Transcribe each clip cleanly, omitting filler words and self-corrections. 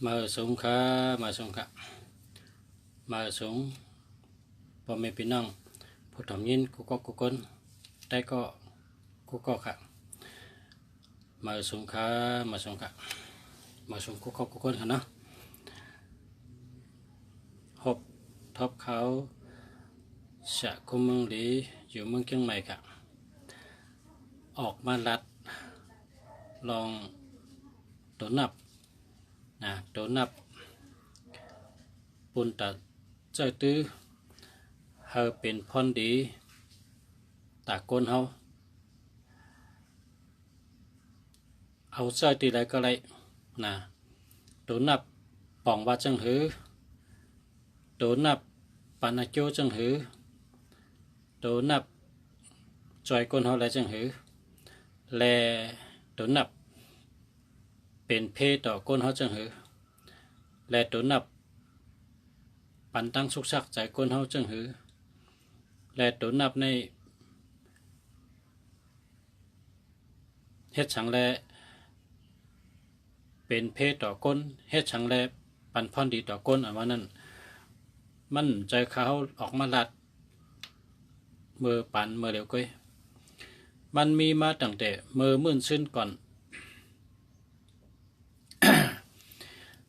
มาสงค่ะมาสงค่ะมาสงพ่อแม่พี่น้องผู้ทำยินกุกคนได้ก็กุกค่ะมาสงค่ะมาสงค่ะมาสงกุกคนค่ะเนาะหบท็อปเขาชะคุมเมืองหลีอยู่เมืองเชียงใหม่ค่ะออกมาลัดลองตัวนับตัวนับปุ่นตัดเจ้าตื้อเฮาเป็นพรดีตาก้นเฮาเอาเจ้าตีไรก็ไรตัวนับป่องว่าจังหือตัวนับปานาโจจังหือตัวนับจอยก้นเฮาไรจังหือแลตัวนับเป็นเพต่อก้นเฮาจังหือและตัวนับปันตั้งสุกซักใจก้นเฮาจังหือและตัวนับในเฮ็ดฉังแลเป็นเพต่อก้นเฮ็ดฉังแลปันพรดีต่อก้นอันว่านั้นมันใจเขาออกมาลัดมือปันมือเดียวก้อยมันมีมาตั้งแต่มือมื่นซึ้นก่อน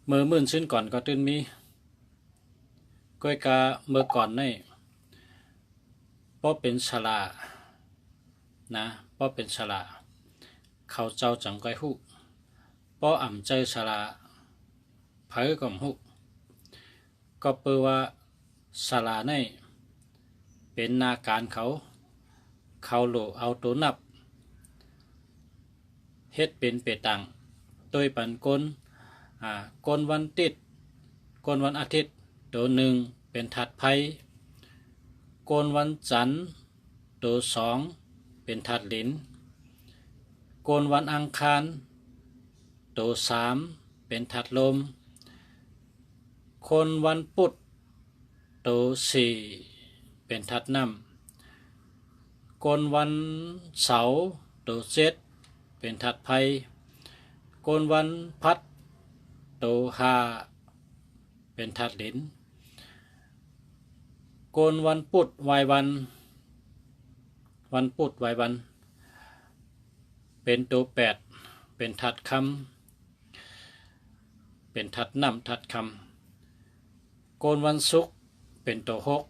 มือมื่นซึ้นก่อนก็ตื่นมีก้อยกาเมื่อก่อนนี่ป้อเป็นฉลาป้อเป็นฉลาเขาเจ้าจังก้อยหูป้ออ่ำใจฉลาเผยก่อมหูก็เปือว่าฉลานี่เป็นนาการเขาโหลเอาตัวนับเฮ็ดเป็นเปตังโดยปันกลวันติดกลวันอาทิตย์ตัวหนึ่งเป็นถัดไพ่กลวันจันทร์ตัวสองเป็นถัดหลินกลวันอังคารตัวสามเป็นถัดลมคนวันพุธตัวสี่เป็นถัดน้ำกลวันเสาร์ตัวเจ็ดเป็นถัดไพ่กลวันพัดตัวห้าเป็นถัดหลินกลวันพุธวายวันพุธวายวันเป็นตัวแปดเป็นถัดคำเป็นถัดน้ำถัดคำกลวันศุกร์เป็นตัวหก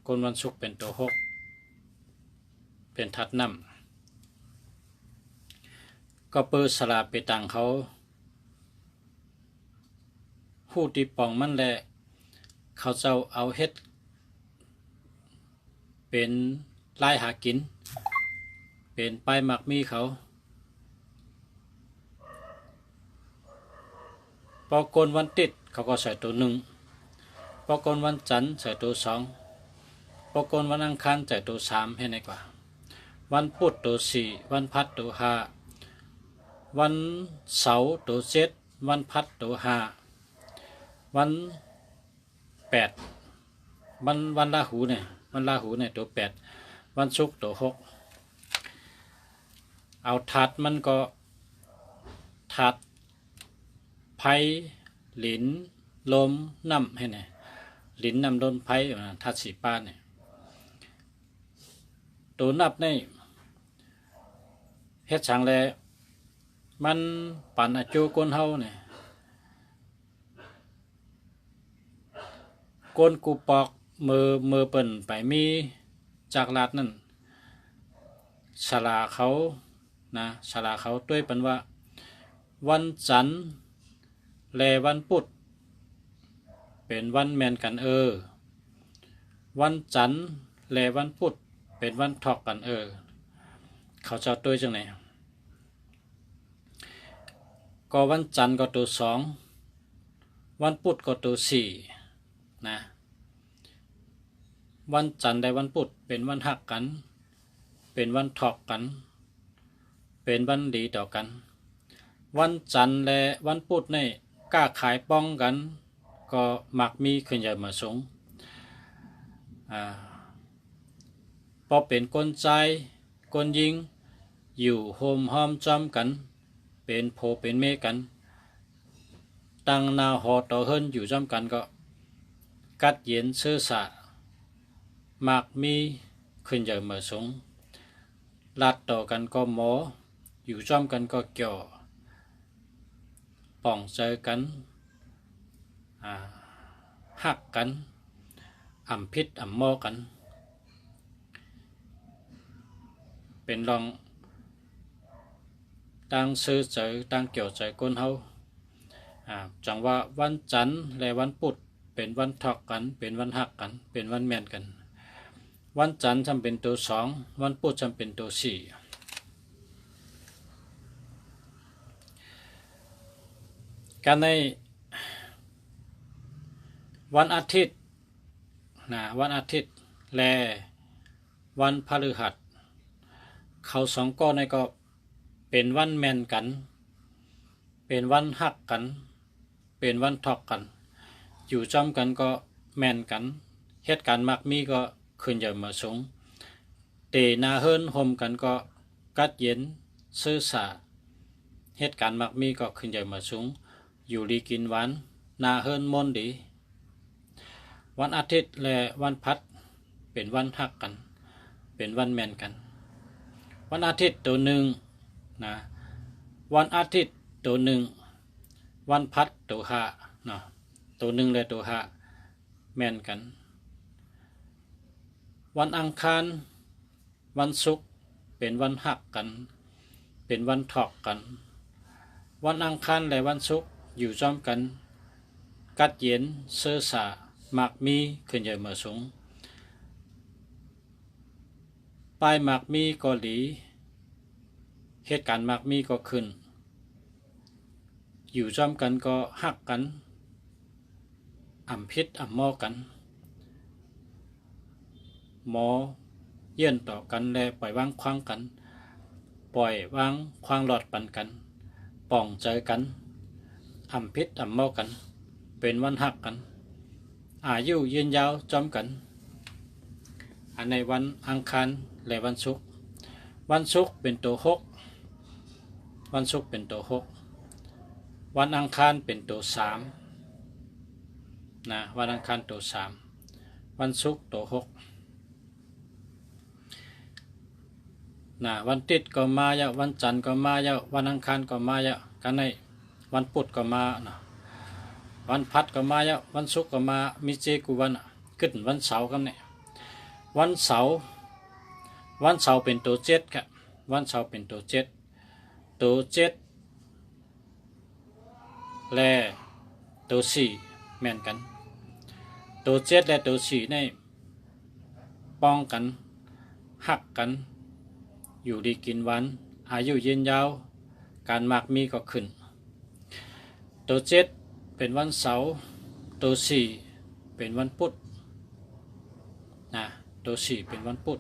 กลวันศุกร์เป็นตัวหกเป็นถัดน้ำก็เปิดสลาไปต่างเขาผู้ที่ปองมันแหละเขาเจ้าเอาเฮ็ดเป็นลายหากินเป็นป้ายหมักมีเขาพอกลวันติดเขาก็ใส่ตัวหนึ่งพอกลวันจันทร์ใส่ตัวสองพอกลวันอังคารใส่ตัวสามให้ไหนกว่าวันพุธตัวสี่วันพัดตัวห้าวันเสาร์ตัวเจ็ดวันพัดตัวห้าวันแปดวันลาหูเนี่ยตัวแปดวันศุกร์ตัวหกเอาถัดมันก็ถัดไพ่หลินลมน้ำให้เนี่ยหลินน้ำลมไพ่ถัดสีป้าเนี่ยตัวนับในเฮ็ดฉังแลมันปันอาจูก้นเฮาเนี่ยก้นกูปอกมือเปิ่นไปมีจากลาดนั่นฉลาเขาฉลาเขาด้วยปันว่าวันจันทร์และวันพุธเป็นวันแมนกันวันจันทร์และวันพุธเป็นวันทอกกันเขาเจ้าด้วยจังไหนก็วันจันทร์ก็ตัวสองวันพุธก็ตัวสี่วันจันทร์และวันพุธเป็นวันหักกันเป็นวันทอกกันเป็นวันดีต่อกันวันจันทร์และวันพุธนี่กล้าขายป้องกันก็มักมีขึ้นใหญ่มาสงพอเป็นคนใจคนยิงอยู่โฮมห้อมจอมกันเ เป็นโพเป็นเมกันตั้งนาหอต่อเฮิรนอยู่จำกันก็กัดเย็นเสื้อสะมากมีขึ้นใหญ่เหมือสงลัดต่อกันก็หมออยู่จำกันก็เกี่ยวป่องเจอกันหักกันอ่ำพิษอ่ำหม้อกันเป็นรองตั้งซื้อเจอตั้งเกี่ยวใจก้นเฮาจังว่าวันจันทร์และวันพุธเป็นวันทอกกันเป็นวันหักกันเป็นวันแม่นกันวันจันทร์จำเป็นตัวสองวันพุธจำเป็นตัวสี่การในวันอาทิตย์วันอาทิตย์และวันพฤหัสเขาสองก้อนในก็เป็นวันแม่นกันเป็นวันหักกันเป็นวันทอกกันอยู่จำกันก็แม่นกันเหตุการณ์มักมีก็ขึ้นใหญ่มาสูงเตนาเฮิรนห่มกันก็กัดเย็นซื้อสาเหตุการณ์มักมีก็ขึ้นใหญ่มาสูงอยู่ดีกินหวานนาเฮิรนมนดีวันอาทิตย์และวันพัดเป็นวันหักกันเป็นวันแม่นกันวันอาทิตย์ตัวหนึ่งวันอาทิตย์ตัวหนึ่งวันพัดตัวห้าตัวหนึ่งและตัวห้าแม่นกันวันอังคารวันศุกร์เป็นวันหักกันเป็นวันถอกกันวันอังคารและวันศุกร์อยู่จอมกันกัดเย็นเสื้อสามากมีขึ้นใหญ่มาสูงปลายมากมีก็หลีเหตุการณ์มากมีก็ขึ้นอยู่จอมกันก็หักกันอ่ำพิษอ่ำหม้อกันหมอเยื่นต่อกันและปล่อยวางคว้างกันปล่อยวางคว้างหลอดปันกันป่องใจกันอ่ำพิษอ่ำหม้อกันเป็นวันหักกันอายุยืนยาวจอมกันในวันอังคารและวันศุกร์วันศุกร์เป็นตัวหกวันศุกร์เป็นตัวหกวันอังคารเป็นตัวสามวันอังคารตัวสามวันศุกร์ตัวหกวันติดก็มาเยอะวันจันทร์ก็มาเยอะวันอังคารก็มาเยอะกันในวันพุธก็มาวันพัดก็มาเยอะวันศุกร์ก็มามีเจกูวันขึ้นวันเสาร์กันเนี่ยวันเสาร์เป็นตัวเจ็ดครับวันเสาร์เป็นตัวเจ็ดและตัวสี่แม่นกันตัวเจ็ดและตัวสี่ในป้องกันหักกันอยู่ดีกินหวานอายุยืนยาวการมากมีก็ขึ้นตัวเจ็ดเป็นวันเสาร์ตัวสี่เป็นวันพุธตัวสี่เป็นวันพุธ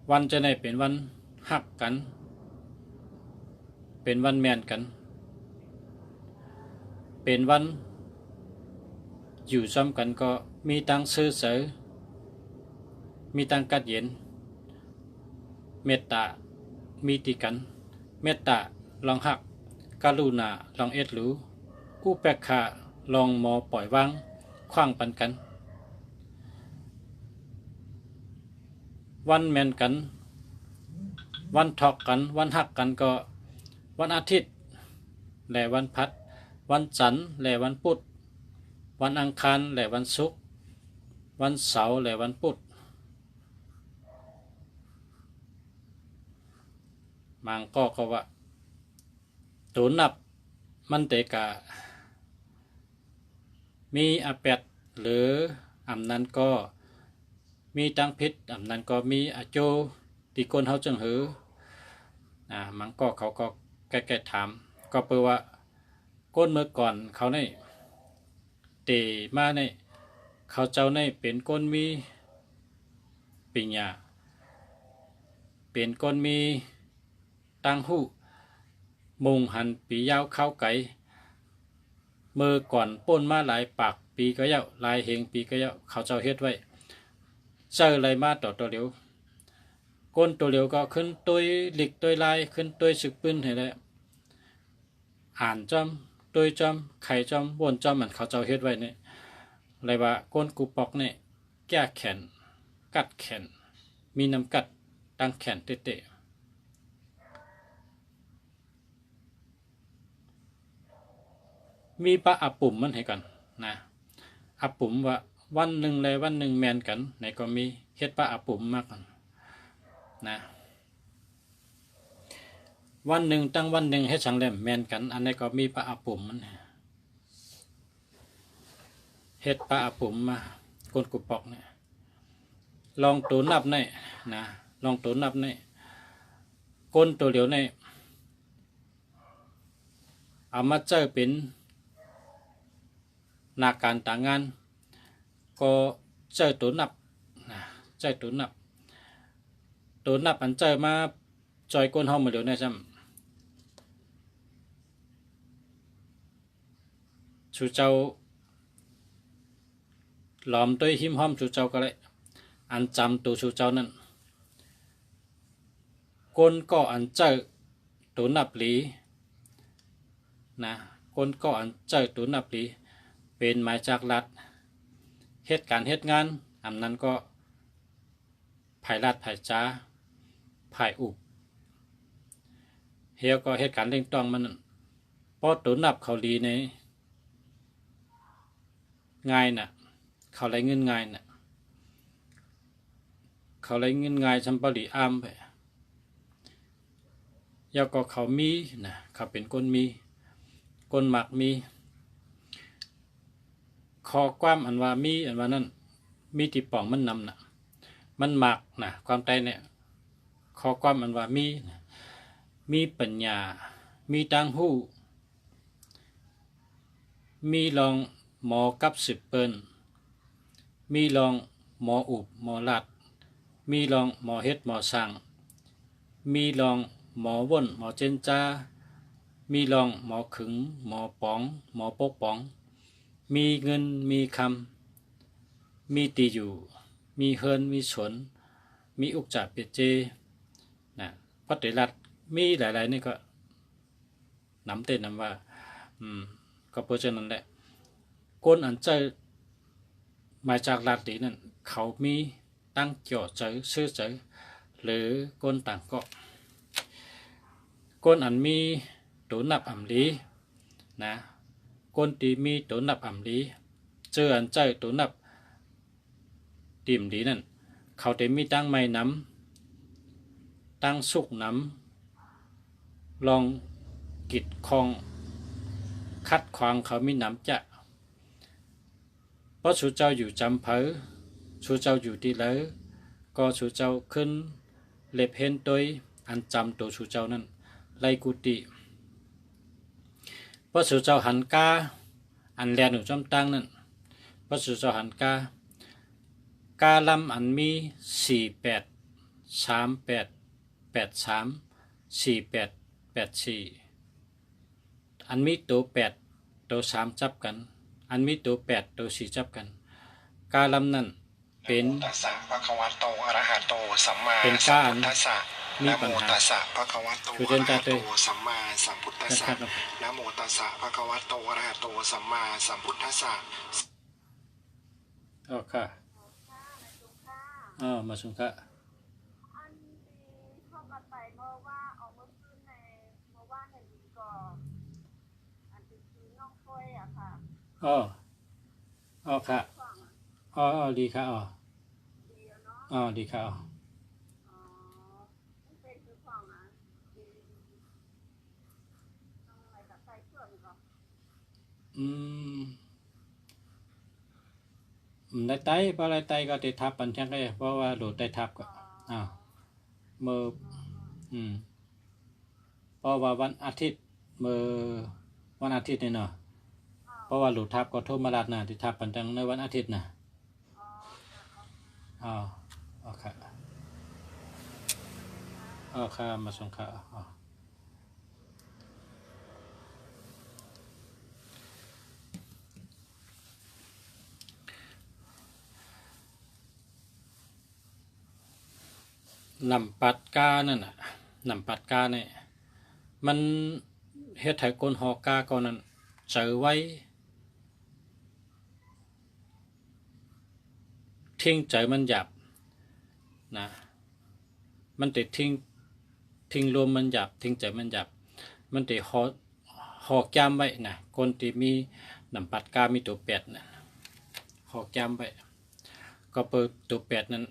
วันจะได้เป็นวันหักกันเป็นวันแม่นกันเป็นวันอยู่ซ้ำกันก็มีตังซื้อเสือมีตังกัดเย็นเมตตามีติกันเมตตาลองหักกรุณาลองเอ็ดหรืออุเบกขาลองมอปล่อยวางขว้างปันกันวันแม่นกันวันถอกกันวันหักกันก็วันอาทิตย์และวันพัดวันจันทร์และวันพุธวันอังคารและวันศุกร์วันเสาร์และวันพุธมังก็ว่าตัวนับมันเตกะมีอาเป็ดหรืออำนั้นก็มีตังพิษอำนั้นก็มีอาโจตีก้นเฮาจังหือมังก็เขาก็แก้ถามก็เปิดว่าก้นเมื่อก่อนเขาในเตมาในเขาเจ้าในเป็นก้นมีปิญญาเป็นก้นมีตังหูมุงหันปียาวเข้าไก่เมื่อก่อนป้นมาหลายปากปีก็เยาลายเหงปีก็เยาเขาเจ้าเฮ็ดไว้เจออะไรมาต่อเดียว ก้นตัวเหลียวก็ขึ้นตัวหลิกตัวลายขึ้นตัวสึกปืนเห็นแล้วอ่านจอมตัวจอมไข่จอมบนจอมมันเขาเจ้าเฮ็ดไว้เนี่ยอะไรว่าก้นกูปอกเนี่ยแก้แขนกัดแขนมีน้ำกัดตั้งแขนเตะมีปะอาปุ่มมันให้กันนะอาปุ่มว่าวันหนึ่งเลยวันหนึ่งแมนกันไหนก็มีเฮ็ดปะอาปุ่มมากกันนะวันหนึ่งตั้งวันหนึ่งเฮ็ดสังแหลมแมนกันอันนี้ก็มีปะอาปุ่มมันเฮ็ดปะอาปุ่มมาก้นกุปอกเนี่ยลองตัวนับในนะลองตัวนับในก้นตัวเหลียวในเอามาเจอเป็นนาการต่างงานก็เจอตัวนับนะเจอตัวนับอันเจอมาจอยก้นห้องมาเดี๋ยวนี้ซ้ำชูเจ้าหลอมตัวหิมห้อมชูเจ้าก็เลยอันจำตัวชูเจ้านั้นก้นก็อันเจอตัวนับหลีนะก้นก็อันเจอตัวนับหลีเป็นหมายจากรัฐเหตุการณ์เหตุงานอันนั้นก็ภายรัฐภายจ้าภายอุบเฮียก็เหตุการณ์เร่งต้องมันพอตัวนับเขาลีในง่ายน่ะเขาไรเงินง่ายน่ะเขาไรเงินง่ายชัมปลีอ้ามไปยาก็เขามีนะเขาเป็นก้นมีก้นหมักมีคอความอันว่ามีอันว่านั้นมีติป่องมันนำน่ะมันหมักนะความใจเนี่ยคอความอันว่ามีนะมีปัญญามีตังหู้มีลองหมอกับสิบเปิ้นมีลองหมออุบหมอลัดมีลองหมอเฮ็ดหมอสั่งมีลองหมอว่นหมอเจนจ้ามีลองหมอขึงหมอป๋องหมอปกป๋องมีเงินมีคำมีตีอยู่มีเฮินมีสนมีอุกจาเปียเจนะพัฒรัฐมีหลายๆนี่ก็นำเต้นนำว่าก็เพราะฉะนั้นแหละก้นอันเจอมาจากรัฐดีนั่นเขามีตั้งเกี่ยวเจอชื่อเจอหรือก้นต่างก็ก้นอันมีตัวนับอ่ำลีนะก้นตีมีตัวนับอ่ำลีเจออันเจอตัวนับติ่มดีนั่นเขาได้มีตั้งไม้น้ำตั้งสุกน้ำลองกิดคองคัดขวางเขามีน้ำจะเพราะชูเจ้าอยู่จำเผอชูเจ้าอยู่ที่เลอก็ชูเจ้าขึ้นเล็บเห็นตัวอันจำตัวชูเจ้านั้นไล่กุฏิเพราะชูเจ้าหันกาอันแลหนูจอมตั้งนั้นเพราะชูเจ้าหันกาลำอันมี48383834อันมีตัว8ตัว3จับกันอันมีตัว8ตัว4จับกันกาลำนั้นเป็นตัสสะภะคะวะโตอะระหะโตสัมมา เป็นกาอันมีปัญหาตัสสะภะคะวะโตอะระหะโตสัมมาสัมพุทธัสสะนะโมตัสสะภะคะวะโตอะระหะโตสัมมาสัมพุทธัสสะค่ะมาสุงค่ะอันที่เข้ามาไปเมื่อว่าเอาเมื่อคืนในเมื่อว่าในนี้ก็อันที่คือน้องค่อยอะค่ะค่ะดีค่ะดีเนาะดีค่ะไม่เป็นคือฟังนะดีต้องอะไรกับใส่เครื่องก็ได้ไตเพราะอะไรไตก็ติดทับปันช่างก็เพราะว่าโดดได้ทับก็มือเพราะว่าวันอาทิตย์วันอาทิตย์นี่เนาะเพราะว่าหลุดทับก็โทษมาลาดนะที่ทับปันจังในวันอาทิตย์นะค่ะมาส่งค่ะ นำปัดกานั่นน่ะนำปัดกาเนี่ยมันเฮ็ดให้คนหอกาก่อนนั้นเจอไว้ทิ้งใจมันหยับนะมันติดทิ้งลมมันหยับทิ้งใจมันหยับมันติดหอกจำไว้นะคนที่มีนำปัดกามีตัวแปดนะหอกจำไว้ก็เปิดตัวแปดนั้น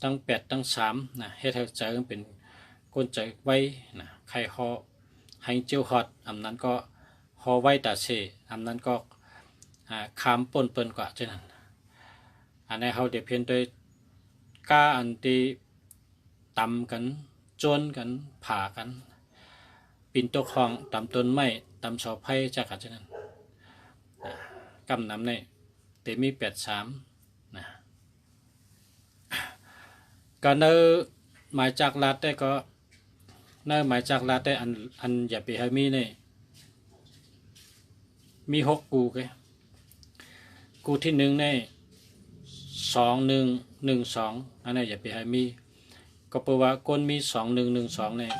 ตั้งแปดตั้งสามนะเฮ็ดให้ใจมันเป็นคนใจไว้นะใครหอให้เจียวฮอดอันนั้นก็หอไว้ตาเสอันนั้นก็คามปนเปิ้นกว่าเช่นนั้นอันนี้เขาเดี๋ยวเพียงโดยกาอันที่ตำกันจนกันผ่ากันปิ่นตกห้องตำต้นไม้ตำเสาไผ่จากกันเช่นนั้นกำนำในเตมี83นะก็เนอหมายจากรัฐได้ก็เนอหมายจากรัฐได้อันอย่าไปให้มีนี่มี6กูแกกูที่1ใน2112อันนี้อย่าไปให้มีก็เพราะว่าคนมี2112เนี่ย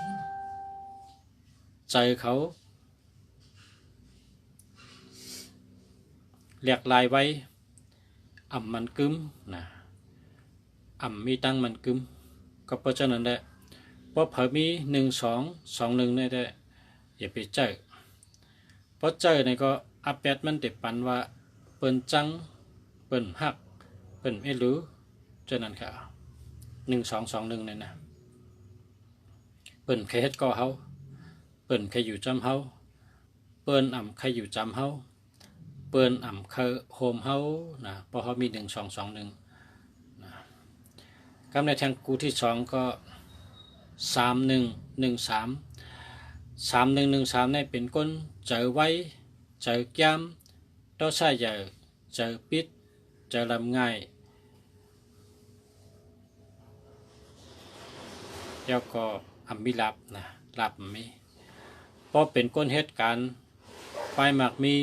ใจเขาเรียกลายไว้อ่ำมันกึ้มนะอ่ำมีตั้งมันกึ้มก็เพราะฉะนั้นแหละเพราะเผอมี1221เนี่ยได้อย่าไปเจอเพราะเจอเนี่ยก็อาแปดมันติดปันว่าเปิ้นจังเปิ้นหักเปิ้นไม่รู้ฉะนั้นค่ะ1221เนี่ยนะเปิ้นใครเฮ็ดก็เฮาเปิ้นใครอยู่จำเฮาเปิ้นอ่ำใครอยู่จำเฮาเปิ้นอ่ำเคยโฮมเฮานะเพราะเขามี1221นะกำในทางกูที่2ก็3113 3113นี่เป็นคนเจอไว้เจอแก้มต่อใช้เจอปิดเจอลำง่ายแล้วก็อ่ำมีลับนะลับมีเพราะเป็นคนเหตุการณ์ไปหมักมี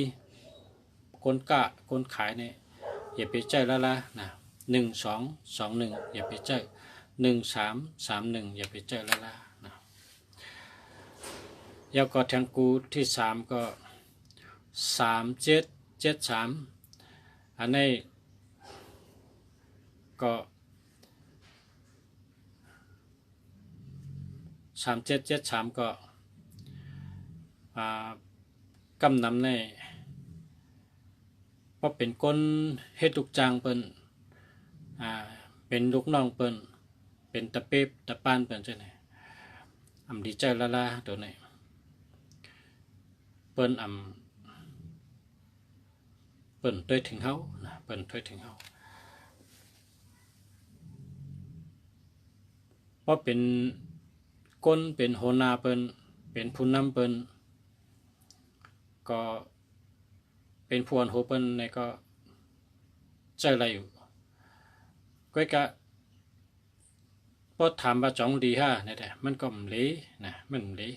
คนกะคนขายเนี่ยอย่าไปเจอละนะ1221อย่าไปเจอ1331อย่าไปเจอละนะแล้วก็ทางกูที่3ก็3773อันนี้ก็3773ก็กำนำในเพราะเป็นคนเฮ็ดลูกจ้างเปิ้นเป็นลูกน้องเปิ้นเป็นตะเป๊บตะปานเปิ้นจังได๋อำดีใจละตัวนี้เปิ้นเปิ้นด้วยถึงเฮานะเปิ้นด้วยถึงเฮาเพราะเป็นคนเป็นหัวหน้าเปิ้นเป็นผู้นำเปิ้นก็เป็นผู้อันโหเปิ้นในก็ใจอะไรอยู่ก็กะพอถามว่าจ้องดีฮะเนี่ยแต่มันก็มเลยนะมันเลย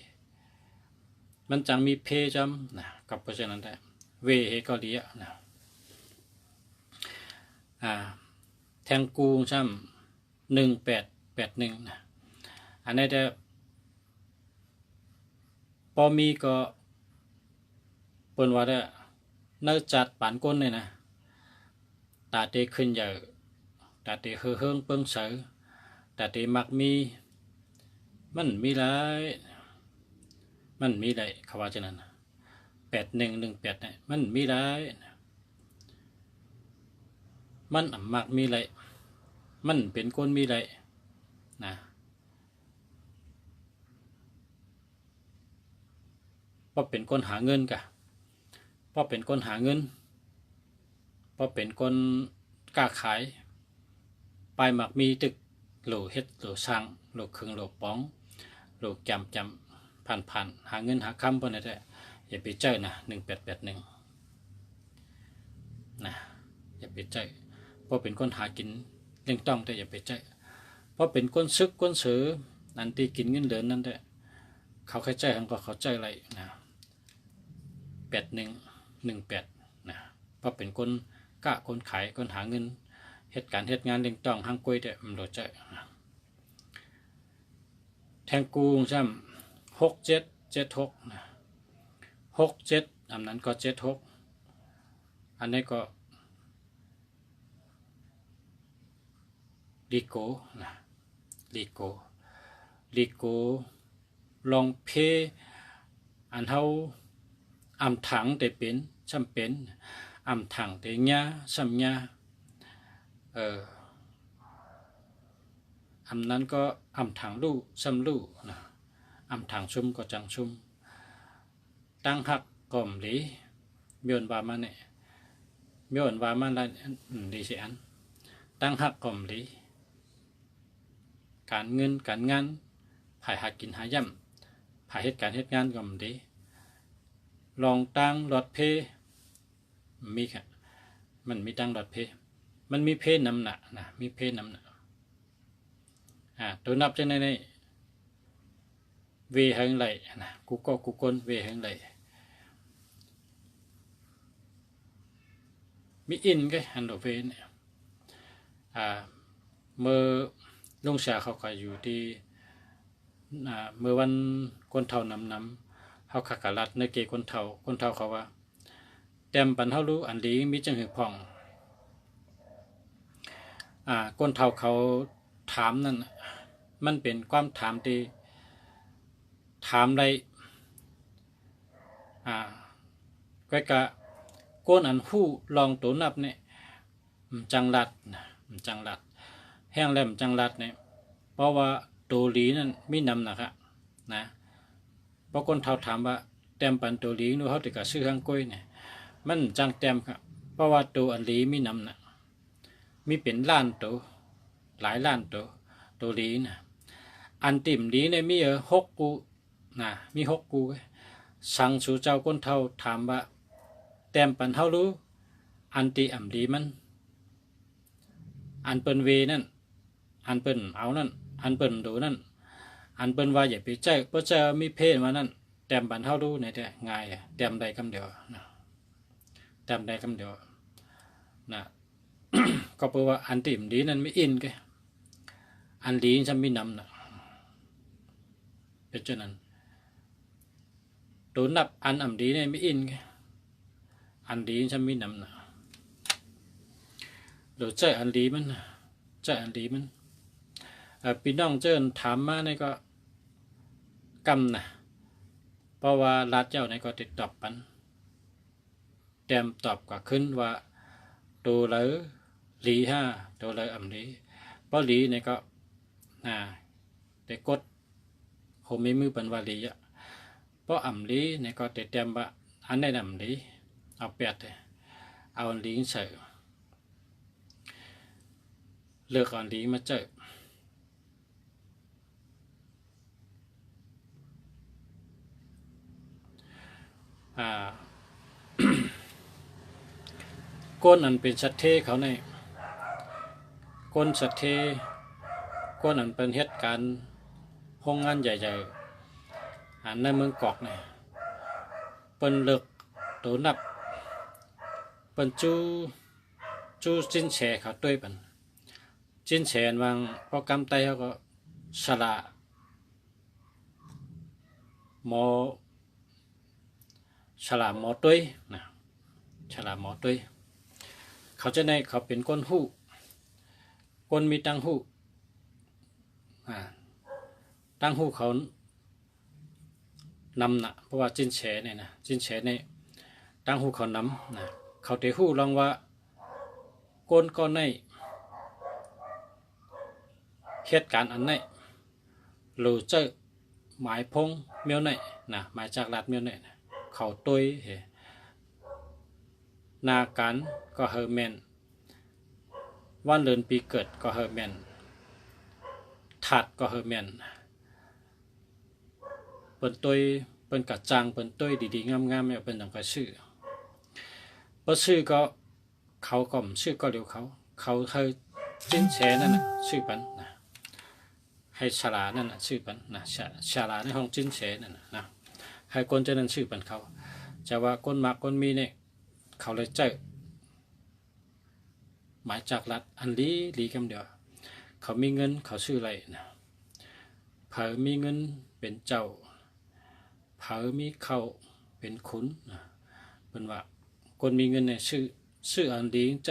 มันจังมีเพจำนะกับเพราะฉะนั้นแต่เวเฮก็ดีนะแทงกูช่ำ1881นะอันนี้แต่พอมีก็เปิ้นว่าได้เนื้อจัดปานก้นเนี่ยนะตาเตขึ้นใหญ่ตาเตเฮืองเปิ้งเสือตาเตมักมีมันมีหลายเขาว่าจังนั้น8118เนี่ยมันมีหลายมันมักมีหลายมันเป็นคนมีหลายนะเพราะเป็นคนหาเงินกะเพราะเป็นคนหาเงินเพราะเป็นคนกล้าขายไปมักมีตึกโหลเฮ็ดโหลสร้างโหลเครื่องโหลป้องโหลจำผ่านหาเงินหาคำพวกนั้นแหละอย่าไปเจอนะ1881นะอย่าไปเจอเพราะเป็นคนหากินเรื่องต้องแต่อย่าไปเจอเพราะเป็นคนซึกคนเสือนั่นที่กินเงินเดือนนั่นแหละเขาเคยเจอก็เขาเจออะไรนะ8118นะเพราะเป็นคนกะคนขายคนหาเงินเหตุการณ์เหตุงานเรื่องต้องห้างกล้วยแต่มันโดนเจอ แทงกูซ้ำ6776นะ67อันนั้นก็76อันนี้ก็ลีโกนะลีโกลองเพอันเฮาอำถังแต่เป็นซ้ำเป็นอำถังแต่ญาซ้ำญาอำนั้นก็อำถังลู่ซ้ำลู่นะอำถังชุมก็จังชุมตั้งหักก่อมหลีเมียนว่ามาเนี่ยเมียนว่ามาละดีสิอันตั้งหักก่อมหลีการเงินการงานผายหากินหาย่ำผายเหตุการณ์เหตุงานก่อมหลีลองตั้งรถเพมีค่ะมันมีตั้งรถเพมันมีเพน้ำหนักนะมีเพน้ำหนักตัวนับจังในเวหังไหลนะกูก็กูก้นเวหังไหลมีอินก็ฮันโดเวเนี่ยเมื่อลุงเสียเขาก็อยู่ที่เมื่อวันคนเท่านำเขาขักกะลัดในเกคนเท่าเขาว่าเต็มปันเขารู้อันดีมีจังหือพองคนเท่าเขาถามนั่นมันเป็นความถามที่ถามได้ก็กะก้นอันหู้ลองตัวนับเนี่ยจังลัดแห้งแหลมจังลัดเนี่ยเพราะว่าตัวหลีนั่นมีนำนะครับนะเพราะคนเท่าถามว่าเต็มปันตัวหลีนู้เขาติดกับชื่อข้างก้อยเนี่ยมันจังเต็มครับเพราะว่าตัวอันหลีมีนำนะมีเป็นล้านตัวหลายล้านตัวหลีนะอันติ่มหลีเนี่ยมี6กูนะมี6กูสั่งสู่เจ้าคนเท่าถามว่าเต็มปันเท่ารู้อันติอ่ำดีมันอันเปิ้นเวนั่นอันเปิ้นเอานั่นอันเปิ้นดูนั่นอันเปิ้นว่าอย่าไปใจเพราะจะมีเพศมานั่นเต็มปันเท่ารู้เนี่ยแต่ง่ายเต็มใดคำเดียวนะเต็มใดคำเดียวนะ ก็เพราะว่าอันติ่มดีนั่นไม่อินกันอันดีฉันไม่นำนะเป็นเช่นนั้นตัวนับอันอ่ำดีเนี่ยไม่อินกันอันดีฉันไม่นำนะโดยใจอันดีมันพี่น้องเจิ้นถามมาในก็กำนะเพราะว่ารัฐเจ้าในก็ติดตอบปันเต็มตอบกว่าขึ้นว่าตัวเลยหลีตัวเลยอ่ำดีเพราะหลีในก็แต่กดโฮมีมือปันว่าหลีเพราะอ่ำดีในก็ติดเต็มว่าอันได้อ่ำดีเอาเปียดเอาอันดีใส่เลือกอันดีมาเจอก้นอันเป็นสัตเทเขาในก้นสัตเทก้นอันเป็นเหตุการณ์ห้องงานใหญ่ๆในเมืองกอกเนี่ยเป็นเลือกตัวนับเป็นจูจิ้นแฉเขาด้วยเป็นจิ้นแฉนวางโปรแกรมไตเขาก็ฉลาหมอตุ้ยนะฉลาหมอตุ้ยเขาจะในเขาเป็นก้นหู้ก้นมีตั้งหู้ตั้งหู้เขานำนะเพราะว่าจิ้นแฉเนี่ยนะจิ้นแฉในตั้งหู้เขานำนะเขาเตะหู้ลองว่าก้นก้อนในเหตุการณ์อันไหนหรือเจอหมายพงเมียวไหนนะหมายจากรัฐเมียวไหนนะเขาตุยนาการก็เฮอร์แมนวันเดือนปีเกิดก็เฮอร์แมนถัดก็เฮอร์แมนเปิ่นตุยเปิ่นกัดจังเปิ่นตุยดีๆงามๆเนี่ยเป็นอย่างไรชื่อเพราะชื่อก็เขาก็ชื่อก็เดียวเขาเคยจิ้นแฉนั่นนะชื่อปันนะให้ฉลานั่นนะชื่อปันนะฉลาในห้องจิ้นแฉนั่นนะให้คนเจนั้นชื่อปันเขาจะว่าคนมากคนมีเนี่ยเขาเลยเจอหมายจากรัฐอันลีคำเดียวเขามีเงินเขาชื่ออะไรนะ เผอมีเงินเป็นเจ้าเผอมีเข้าเป็นขุนนะเป็นว่าคนมีเงินเนี่ยชื่ออันดีใจ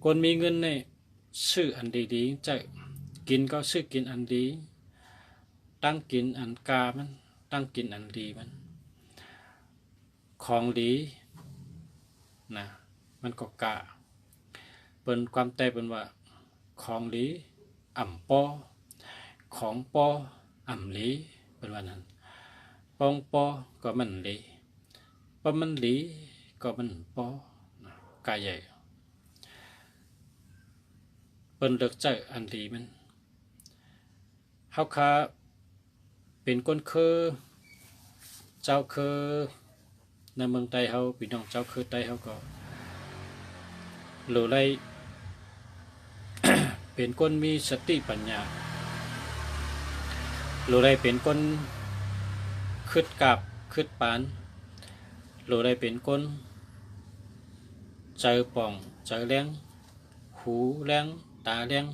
คนมีเงินเนี่ยชื่ออันดีใจกินก็ชื่อกินอันดีตั้งกินอันกามันตั้งกินอันดีมันของดีนะมันก็กาเป็นความแต่เป็นว่าของดีอ่ำปอของปออ่ำลีเป็นว่านั้นปองปอก็มันลีปอมันลีก็มันปอกายใหญ่เป็นเลือกใจอันดีมันเฮาคาเป็นคนคือเจ้าคือในเมืองไทยเฮาพี่น้องเจ้าคือไทยเฮาก็หรือไร เป็นคนมีสติปัญญาหรือไรเป็นคนคิดกับคิดปานหรือไรเป็นคนใจป่องใจแรงหูแรงตาแรง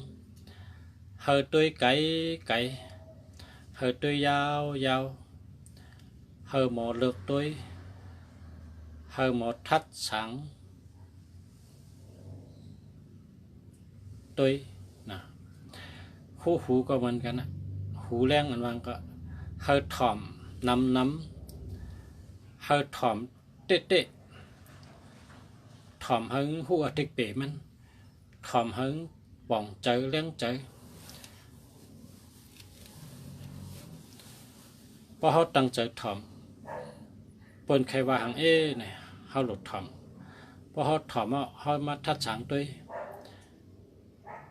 เฮาตัวไก่ไก่เฮาตัวยาวยาวเฮาหมอเลือกตัวเฮาหมอทัดสังตัวนะหูก็เหมือนกันนะหูแรงอันวางก็เฮาถ่อมน้ำเฮาถ่อมเตะถ่อมหึงหัวติกเป๋มันถ่อมหึงป่องใจแรงใจพอเขาตั้งใจถ่อมเปิ้นใครว่าหังเนี่ยเขาหลุดถ่อมพอเขาถ่อมเขามาทัดฉางด้วย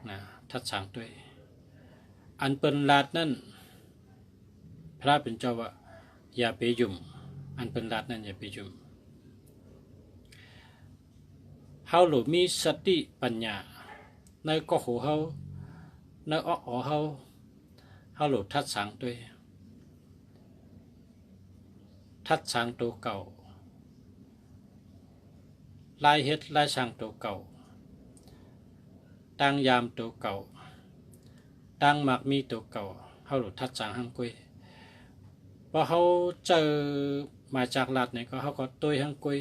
นะทัดฉางด้วยอันเปิ้นลาดนั่นพระเป็นเจ้าว่าอย่าไปยุ่มอันเปิ้นลาดนั่นอย่าไปยุ่มเฮาหลุดมีสติปัญญาในก็หูเฮาในอ้อเฮาหลุดทัดฉางด้วยทัดช้างตัวเก่าลายเฮ็ดลายช้างตัวเก่าตั้งยามตัวเก่าตั้งหมักมีตัวเก่าเฮาหลุดทัดช้างห้างกุ้ยพอเขาเจอมาจากลาดเนี่ยก็เขาก็ตัวห้างกุ้ย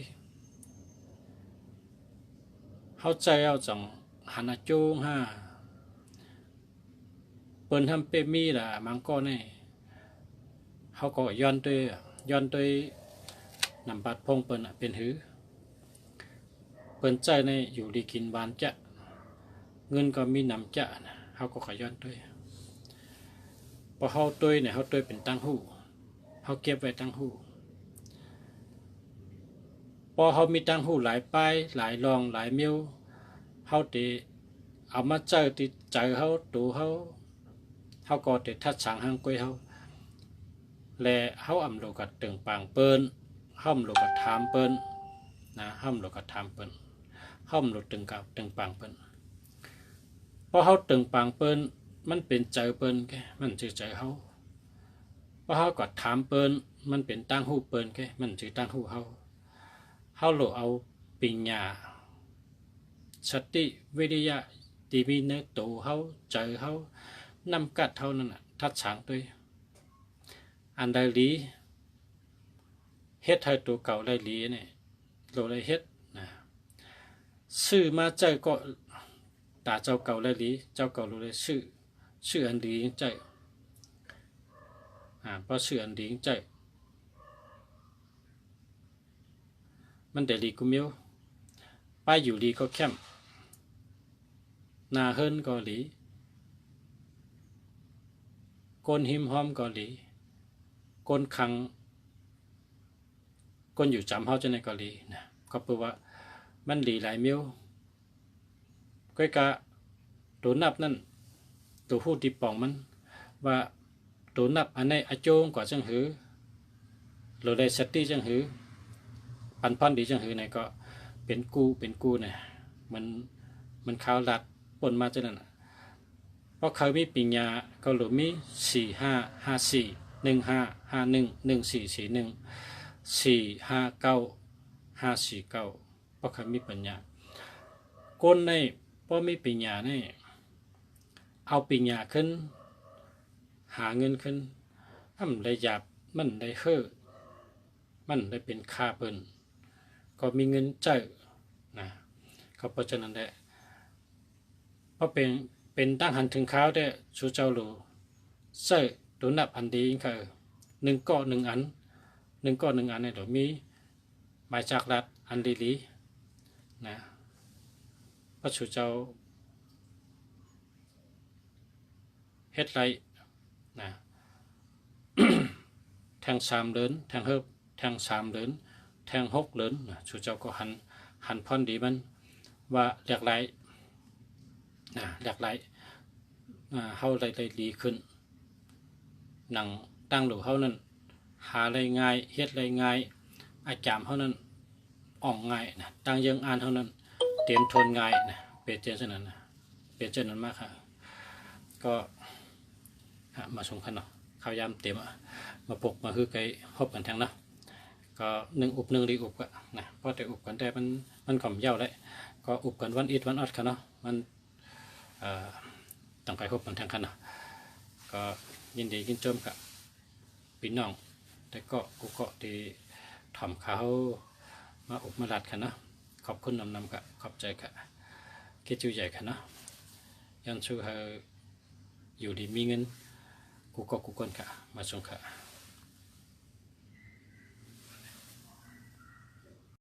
เขาใจเอาจังหันจูงห้าเปิ้นทำเปมีล่ะมังก็เนี่ยเขาก็ย้อนตัวนำบัดพงเปิ้นเป็นหือเปิ้นใจในอยู่ดีกินบานจะเงินก็มีนำจะนะเขาก็ขย้อนด้วยพอเขาตัวเนี่ยเขาตัวเป็นตั้งหูเขาเก็บไว้ตั้งหูพอเขามีตั้งหูหลายป้ายหลายรองหลายมิ้วเขาตีเอามาเจอติใจเขาตัวเขาก็ติทัดฉางห้างกุ้ยเขาและเขาอำโลกัดตึงปางเปิ้นห้อมโลกัดถามเปิ้นนะห้อมโลกัดถามเปิ้นห้อมโลตึงกับตึงปางเปิ้นเพราะเขาตึงปางเปิ้นมันเป็นใจเปิ้นแกมันชื่อใจเขาเพราะเขากัดถามเปิ้นมันเป็นตั้งหูเปิ้นแกมันชื่อตั้งหูเขาโลเอาปัญญาสติวิริยะที่มีในตัวเขาใจเขานำกัดเขานั่นน่ะทัดฉางด้วยอันใดลีเฮ็ดให้ตัวเก่าได้ลีเนี่ยเราได้เฮ็ดนะชื่อมาใจก็ตาเจ้าเก่าได้ลีเจ้าเก่าเราได้ชื่ออันดีใจเพราะชื่ออันดีใจมันแต่ลีกุมิวไปอยู่ลีก็เข้มนาเฮิรนก็ลีก้นหิมหอมก็ลีก้นขังก้นอยู่จำเขาจะในเกาหลีนะก็แปลว่ามันหลีหลายมิ้วก็กะตัวนับนั่นตัวผู้ที่ป่องมันว่าตัวนับอันในอาโจงกว่าจังหือหรือได้สติจังหือปันพันดีจังหือในก็เป็นกูเนี่ยมันข่าวหลัดปนมาจังนั้นเพราะเขามีปัญญาเขาหรือมี455415111441459549เพราะเขามีปัญญาคนในเพราะมีปัญญาเนี่ยเอาปัญญาขึ้น หาเงินขึ้นมันได้หยาบมันได้เฮ่อมันได้เป็นค่าเปิ้นก็มีเงินเจอนะก็เพราะฉะนั้นแหละเพราะเป็นตั้งหันถึงข้าวได้ชูเจ้าหลูเซ่ตัวนับอันดีค่ะหนึ่งก้อหนึ่งอันเนี่ยเดี๋ยวมีหมายจากรัฐอันลีนะพระชูเจ้าเฮ็ดไรนะ แทง3 เดือนแทงเฮิบแทง3 เดือนแทง6 เดือนนะชูเจ้าก็หันพรดีมันว่าหลากหลายนะหลากหลายเฮาได้ดีขึ้นหนังตั้งหลูเฮานั้นหาได้ง่ายเฮ็ดได้ง่ายอาจารย์เฮานั้นอ่องง่ายนะตั้งยังอ่านเฮานั้นเตรียมทนง่ายนะเปลี่ยนเจนนั้นนะเปลี่ยนเจนนั้นมากค่ะก็มาชมกันเนาะข้าวยามเต็มมาปกมาคือไก่ฮบกันทั้งเนาะก็1 อุบ1 ดีอุบก็นะเพราะแต่อุบกันแต่มันก่อมเย้าได้ก็อุบกันวันอิดวันอดค่ะเนาะมันต้องไปฮบกันทั้งกันเนาะก็ยินดีกินจมกับพี่น้องแต่ก็กูก็ที่ทำเขามาอุบมาลัดค่ะเนาะขอบคุณนำกับขอบใจกับคิดจูใหญ่ค่ะเนาะยันชูให้อยู่ดีมีเงินกูก็กูคนค่ะมาชมค่ะ